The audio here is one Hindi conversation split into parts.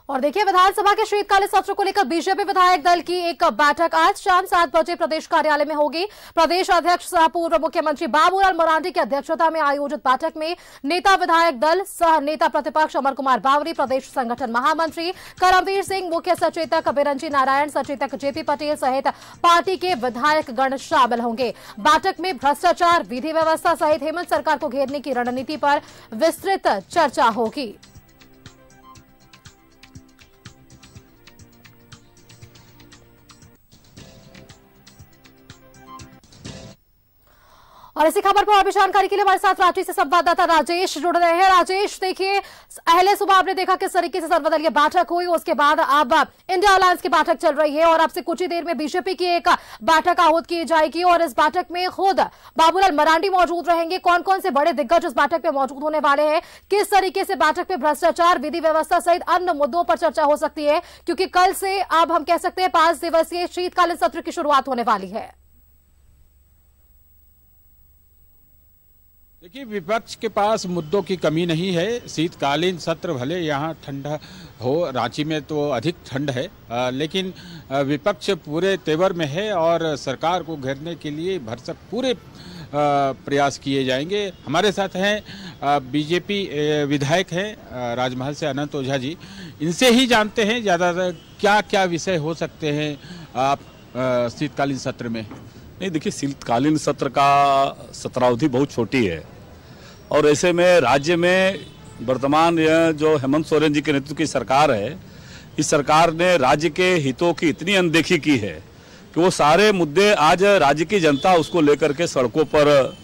और देखिए, विधानसभा के शीतकालीन सत्र को लेकर बीजेपी विधायक दल की एक बैठक आज शाम 7 बजे प्रदेश कार्यालय में होगी। प्रदेश अध्यक्ष सह पूर्व मुख्यमंत्री बाबूलाल मरांडी की अध्यक्षता में आयोजित बैठक में नेता विधायक दल सह नेता प्रतिपक्ष अमर कुमार बावरी, प्रदेश संगठन महामंत्री करमवीर सिंह, मुख्य सचेतक बिरंजी नारायण, सचेतक जेपी पटेल सहित पार्टी के विधायक गण शामिल होंगे। बैठक में भ्रष्टाचार, विधि व्यवस्था सहित हेमंत सरकार को घेरने की रणनीति पर विस्तृत चर्चा होगी। और इसी खबर पर और भी जानकारी के लिए हमारे साथ रांची से संवाददाता राजेश जुड़ रहे हैं। राजेश, देखिए, पहले सुबह आपने देखा किस तरीके से सर्वदलीय बैठक हुई, उसके बाद अब इंडिया अलायंस की बैठक चल रही है और अब से कुछ ही देर में बीजेपी की एक बैठक आहूत की जाएगी और इस बैठक में खुद बाबूलाल मरांडी मौजूद रहेंगे। कौन कौन से बड़े दिग्गज इस बैठक में मौजूद होने वाले हैं, किस तरीके से बैठक में भ्रष्टाचार, विधि व्यवस्था सहित अन्य मुद्दों पर चर्चा हो सकती है, क्योंकि कल से अब हम कह सकते हैं 5 दिवसीय शीतकालीन सत्र की शुरुआत होने वाली है। देखिए, विपक्ष के पास मुद्दों की कमी नहीं है। शीतकालीन सत्र भले यहाँ ठंडा हो, रांची में तो अधिक ठंड है, लेकिन विपक्ष पूरे तेवर में है और सरकार को घेरने के लिए भरसक पूरे प्रयास किए जाएंगे। हमारे साथ हैं बीजेपी विधायक हैं राजमहल से अनंत ओझा जी। इनसे ही जानते हैं ज़्यादातर क्या क्या विषय हो सकते हैं आप शीतकालीन सत्र में। नहीं, देखिए, शीतकालीन सत्र का सत्रावधि बहुत छोटी है और ऐसे में राज्य में वर्तमान जो हेमंत सोरेन जी के नेतृत्व की सरकार है, इस सरकार ने राज्य के हितों की इतनी अनदेखी की है कि वो सारे मुद्दे आज राज्य की जनता उसको लेकर के सड़कों पर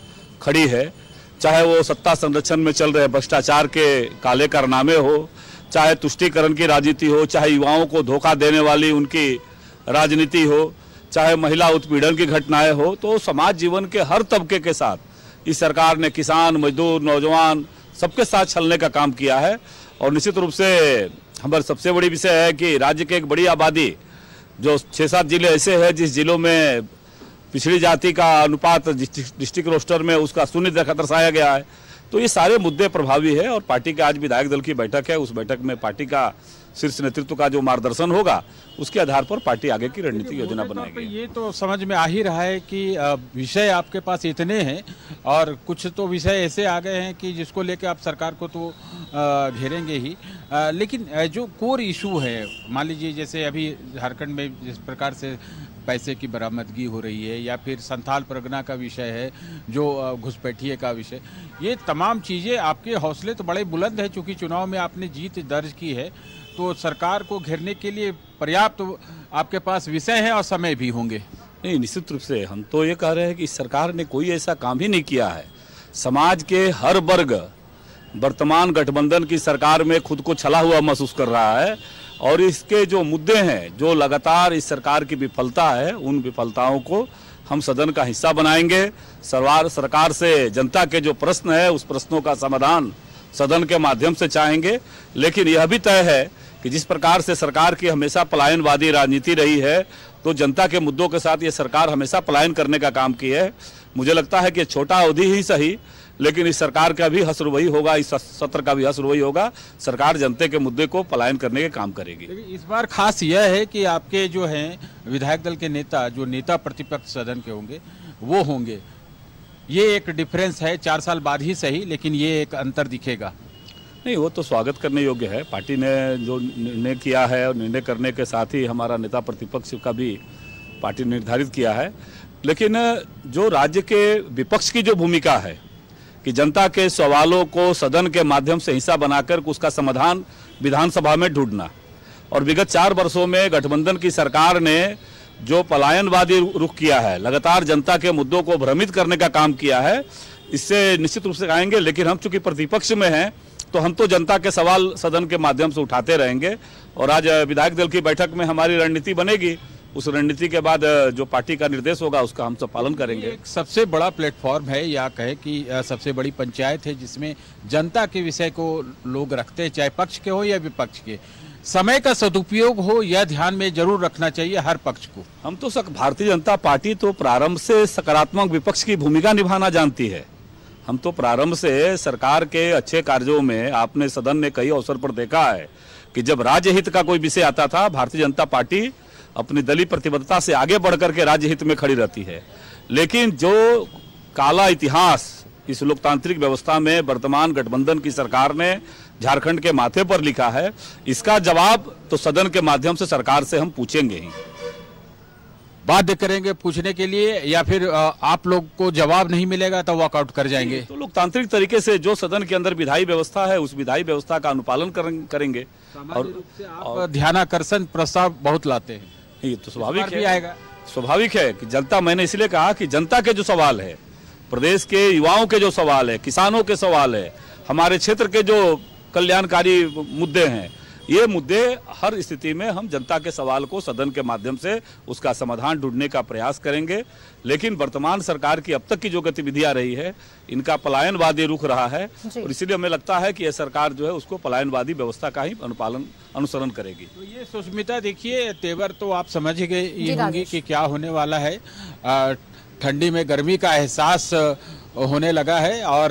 खड़ी है। चाहे वो सत्ता संरक्षण में चल रहे भ्रष्टाचार के काले कारनामे हो, चाहे तुष्टीकरण की राजनीति हो, चाहे युवाओं को धोखा देने वाली उनकी राजनीति हो, चाहे महिला उत्पीड़न की घटनाएं हो, तो समाज जीवन के हर तबके के साथ इस सरकार ने किसान, मजदूर, नौजवान सबके साथ चलने का काम किया है। और निश्चित रूप से हमारी सबसे बड़ी विषय है कि राज्य के एक बड़ी आबादी जो 6-7 जिले ऐसे हैं जिस जिलों में पिछड़ी जाति का अनुपात डिस्ट्रिक्ट रोस्टर में उसका शून्य दर्शाया गया है। तो ये सारे मुद्दे प्रभावी है और पार्टी के आज विधायक दल की बैठक है। उस बैठक में पार्टी का शीर्ष नेतृत्व का जो मार्गदर्शन होगा उसके आधार पर पार्टी आगे की रणनीतिक योजना बनाएगी। ये तो समझ में आ ही रहा है कि विषय आपके पास इतने हैं और कुछ तो विषय ऐसे आ गए हैं कि जिसको लेकर आप सरकार को तो घेरेंगे ही, लेकिन जो कोर इशू है, मान लीजिए जैसे अभी झारखंड में जिस प्रकार से पैसे की बरामदगी हो रही है या फिर संथाल परगना का विषय है, जो घुसपैठिए का विषय, ये तमाम चीज़ें, आपके हौसले तो बड़े बुलंद है। चूँकि चुनाव में आपने जीत दर्ज की है तो सरकार को घेरने के लिए पर्याप्त आपके पास विषय हैं और समय भी होंगे। नहीं, निश्चित रूप से हम तो ये कह रहे हैं कि सरकार ने कोई ऐसा काम ही नहीं किया है। समाज के हर वर्ग वर्तमान गठबंधन की सरकार में खुद को छला हुआ महसूस कर रहा है और इसके जो मुद्दे हैं, जो लगातार इस सरकार की विफलता है, उन विफलताओं को हम सदन का हिस्सा बनाएंगे। सरकार से जनता के जो प्रश्न है उस प्रश्नों का समाधान सदन के माध्यम से चाहेंगे। लेकिन यह भी तय है कि जिस प्रकार से सरकार की हमेशा पलायनवादी राजनीति रही है, तो जनता के मुद्दों के साथ ये सरकार हमेशा पलायन करने का काम की है। मुझे लगता है कि छोटा अवधि ही सही, लेकिन इस सरकार का भी हश्र वही होगा, इस सत्र का भी हश्र वही होगा। सरकार जनता के मुद्दे को पलायन करने के काम करेगी। इस बार खास यह है कि आपके जो हैं विधायक दल के नेता, जो नेता प्रतिपक्ष सदन के होंगे वो होंगे। ये एक डिफरेंस है, 4 साल बाद ही सही, लेकिन ये एक अंतर दिखेगा। नहीं, वो तो स्वागत करने योग्य है। पार्टी ने जो निर्णय किया है और निर्णय करने के साथ ही हमारा नेता प्रतिपक्ष का भी पार्टी निर्धारित किया है। लेकिन जो राज्य के विपक्ष की जो भूमिका है कि जनता के सवालों को सदन के माध्यम से हिस्सा बनाकर उसका समाधान विधानसभा में ढूंढना, और विगत 4 वर्षों में गठबंधन की सरकार ने जो पलायनवादी रुख किया है, लगातार जनता के मुद्दों को भ्रमित करने का काम किया है, इससे निश्चित रूप से आएंगे। लेकिन हम चूंकि प्रतिपक्ष में हैं तो हम तो जनता के सवाल सदन के माध्यम से उठाते रहेंगे और आज विधायक दल की बैठक में हमारी रणनीति बनेगी। उस रणनीति के बाद जो पार्टी का निर्देश होगा उसका हम सब पालन करेंगे। एक सबसे बड़ा प्लेटफॉर्म है, या कहे कि सबसे बड़ी पंचायत है जिसमें जनता के विषय को लोग रखते हैं, चाहे पक्ष के हो या विपक्ष के। समय का सदुपयोग हो, यह ध्यान में जरूर रखना चाहिए हर पक्ष को। हम तो भारतीय जनता पार्टी तो प्रारंभ से सकारात्मक विपक्ष की भूमिका निभाना जानती है। हम तो प्रारंभ से सरकार के अच्छे कार्यों में आपने सदन ने कई अवसर पर देखा है कि जब राज्य हित का कोई विषय आता था, भारतीय जनता पार्टी अपनी दलीय प्रतिबद्धता से आगे बढ़कर के राज्य हित में खड़ी रहती है। लेकिन जो काला इतिहास इस लोकतांत्रिक व्यवस्था में वर्तमान गठबंधन की सरकार ने झारखंड के माथे पर लिखा है, इसका जवाब तो सदन के माध्यम से सरकार से हम पूछेंगे ही। बाध्य करेंगे पूछने के लिए, या फिर आप लोग को जवाब नहीं मिलेगा तो वॉकआउट कर जाएंगे? तो लोकतांत्रिक तरीके से जो सदन के अंदर विधायी व्यवस्था है, उस विधायी व्यवस्था का अनुपालन करेंगे। और ध्यानाकर्षण प्रस्ताव बहुत लाते हैं, ये तो स्वाभाविक भी आएगा। स्वाभाविक है कि जनता, मैंने इसलिए कहा कि जनता के जो सवाल है, प्रदेश के युवाओं के जो सवाल है, किसानों के सवाल है, हमारे क्षेत्र के जो कल्याणकारी मुद्दे हैं, ये मुद्दे हर स्थिति में हम जनता के सवाल को सदन के माध्यम से उसका समाधान ढूंढने का प्रयास करेंगे। लेकिन वर्तमान सरकार की अब तक की जो गतिविधियां रही है, इनका पलायनवादी रुख रहा है, और इसीलिए हमें लगता है कि यह सरकार जो है उसको पलायनवादी व्यवस्था का ही अनुसरण करेगी। तो ये सुष्मिता, देखिए तेवर तो आप समझ गए होंगे कि क्या होने वाला है। ठंडी में गर्मी का एहसास होने लगा है और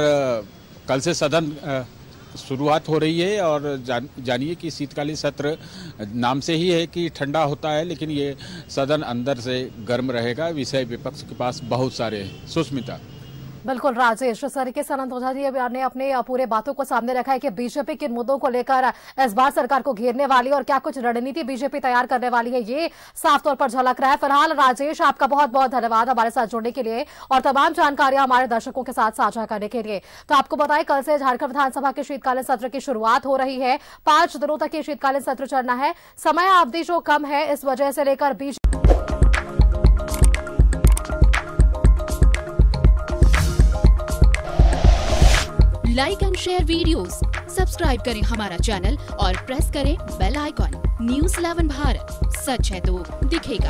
कल से सदन शुरुआत हो रही है। और जानिए कि शीतकालीन सत्र नाम से ही है कि ठंडा होता है, लेकिन ये सदन अंदर से गर्म रहेगा। विषय विपक्ष के पास बहुत सारे हैं। सुष्मिता। बिल्कुल राजेश, जिस तरीके से अनंत ओझा जी ने अपने पूरे बातों को सामने रखा है कि बीजेपी किन मुद्दों को लेकर इस बार सरकार को घेरने वाली है और क्या कुछ रणनीति बीजेपी तैयार करने वाली है, ये साफ तौर पर झलक रहा है। फिलहाल राजेश, आपका बहुत बहुत धन्यवाद हमारे साथ जुड़ने के लिए और तमाम जानकारियां हमारे दर्शकों के साथ साझा करने के लिए। तो आपको बताएं, कल से झारखंड विधानसभा के शीतकालीन सत्र की शुरुआत हो रही है। 5 दिनों तक ये शीतकालीन सत्र चलना है। समय अवधि जो कम है, इस वजह से लेकर like and share videos, subscribe करें हमारा चैनल और प्रेस करें बेल आइकॉन। न्यूज़ 11 भारत, सच है तो दिखेगा।